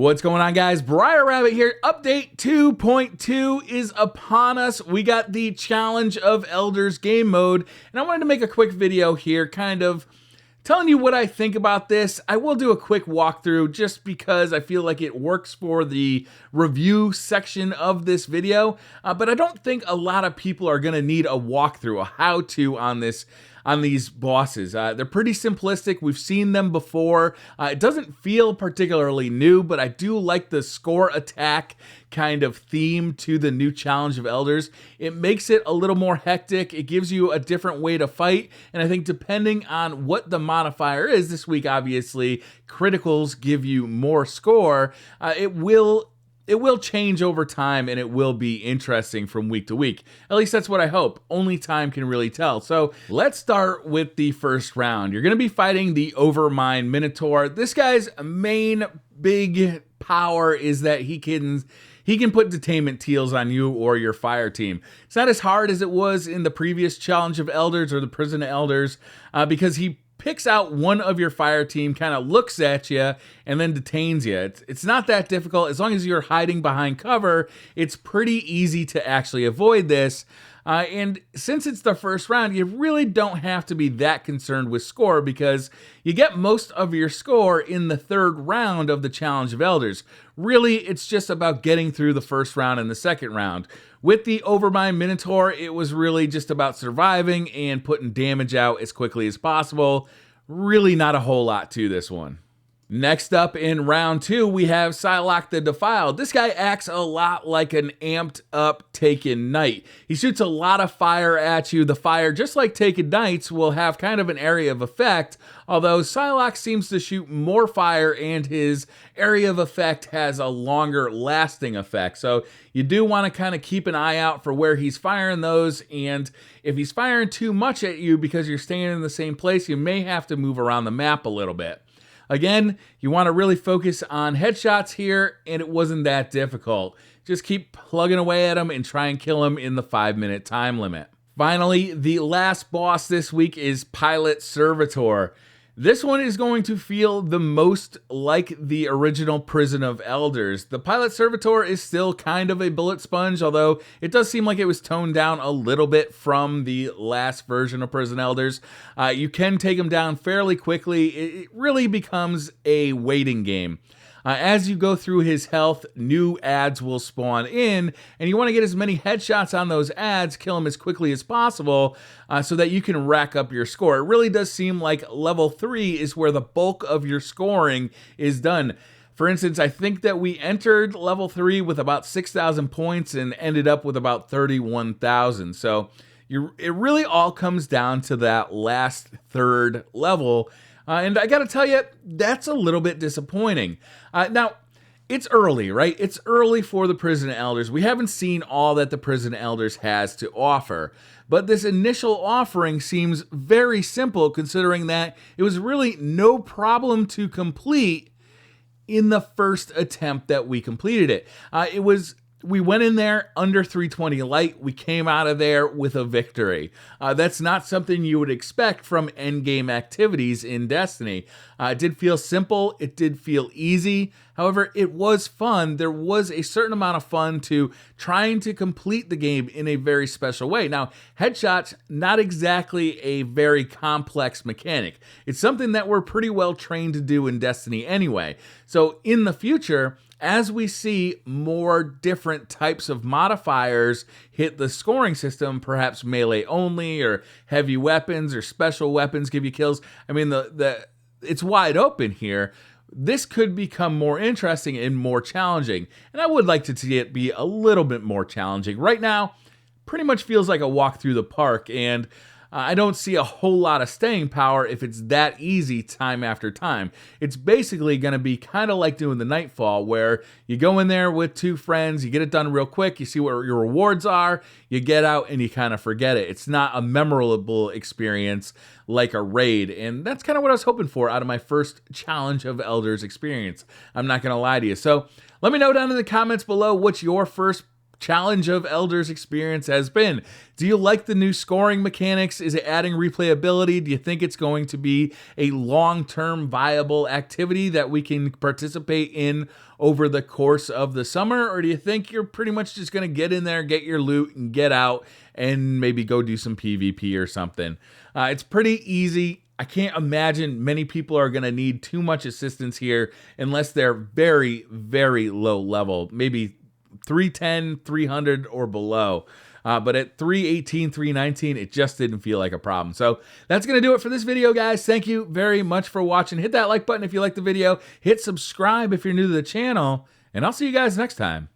What's going on, guys? Briar Rabbit here. Update 2.2 is upon us. We got the Challenge of Elders game mode, and I wanted to make a quick video here kind of telling you what I think about this. I will do a quick walkthrough just because I feel like it works for the review section of this video, but I don't think a lot of people are going to need a walkthrough, a how-to on these bosses. They're pretty simplistic. We've seen them before. It doesn't feel particularly new, but I do like the score attack kind of theme to the new Challenge of Elders. It makes it a little more hectic. It gives you a different way to fight, and I think depending on what the modifier is, this week obviously criticals give you more score, it will change over time, and it will be interesting from week to week. At least that's what I hope. Only time can really tell. So let's start with the first round. You're going to be fighting the Overmind Minotaur. This guy's main big power is that he can put detainment teals on you or your fire team. It's not as hard as it was in the previous Challenge of Elders or the Prison of Elders because he picks out one of your fire team, kind of looks at you, and then detains you. It's not that difficult. As long as you're hiding behind cover, it's pretty easy to actually avoid this. And since it's the first round, you really don't have to be that concerned with score because you get most of your score in the third round of the Challenge of Elders. Really, it's just about getting through the first round and the second round. With the Overmind Minotaur, it was really just about surviving and putting damage out as quickly as possible. Really not a whole lot to this one. Next up in round 2, we have Psylocke the Defiled. This guy acts a lot like an amped up Taken Knight. He shoots a lot of fire at you. The fire, just like Taken Knights, will have kind of an area of effect, although Psylocke seems to shoot more fire and his area of effect has a longer lasting effect. So you do want to kind of keep an eye out for where he's firing those, and if he's firing too much at you because you're staying in the same place, you may have to move around the map a little bit. Again, you want to really focus on headshots here, and it wasn't that difficult. Just keep plugging away at him and try and kill him in the 5-minute time limit. Finally, the last boss this week is Pilot Servitor. This one is going to feel the most like the original Prison of Elders. The Pilot Servitor is still kind of a bullet sponge, although it does seem like it was toned down a little bit from the last version of Prison Elders. You can take him down fairly quickly. It really becomes a waiting game. As you go through his health, new ads will spawn in, and you want to get as many headshots on those ads, kill them as quickly as possible, so that you can rack up your score. It really does seem like level 3 is where the bulk of your scoring is done. For instance, I think that we entered level 3 with about 6,000 points and ended up with about 31,000. So it really all comes down to that last third level. And I gotta tell you, that's a little bit disappointing. Now, it's early, right? It's early for the Prison Elders. We haven't seen all that the Prison Elders has to offer. But this initial offering seems very simple considering that it was really no problem to complete in the first attempt that we completed it. We went in there under 320 light. We came out of there with a victory. That's not something you would expect from endgame activities in Destiny. It did feel simple. It did feel easy. However, it was fun. There was a certain amount of fun to trying to complete the game in a very special way. Now, headshots, not exactly a very complex mechanic. It's something that we're pretty well trained to do in Destiny anyway. So in the future, as we see more different types of modifiers hit the scoring system, perhaps melee only or heavy weapons or special weapons give you kills. I mean, it's wide open here. This could become more interesting and more challenging. And I would like to see it be a little bit more challenging. Right now, pretty much feels like a walk through the park, and I don't see a whole lot of staying power if it's that easy time after time. It's basically going to be kind of like doing the Nightfall, where you go in there with 2 friends, you get it done real quick, you see what your rewards are, you get out, and you kind of forget it. It's not a memorable experience like a raid, and that's kind of what I was hoping for out of my first Challenge of Elders experience. I'm not going to lie to you. So let me know down in the comments below what's your first Challenge of Elders experience has been. Do you like the new scoring mechanics? Is it adding replayability? Do you think it's going to be a long-term viable activity that we can participate in over the course of the summer? Or do you think you're pretty much just going to get in there, get your loot, and get out, and maybe go do some PvP or something? It's pretty easy. I can't imagine many people are going to need too much assistance here unless they're very, very low level, maybe 310, 300 or below. But at 318, 319, it just didn't feel like a problem. So that's going to do it for this video, guys. Thank you very much for watching. Hit that like button if you like the video. Hit subscribe if you're new to the channel. And I'll see you guys next time.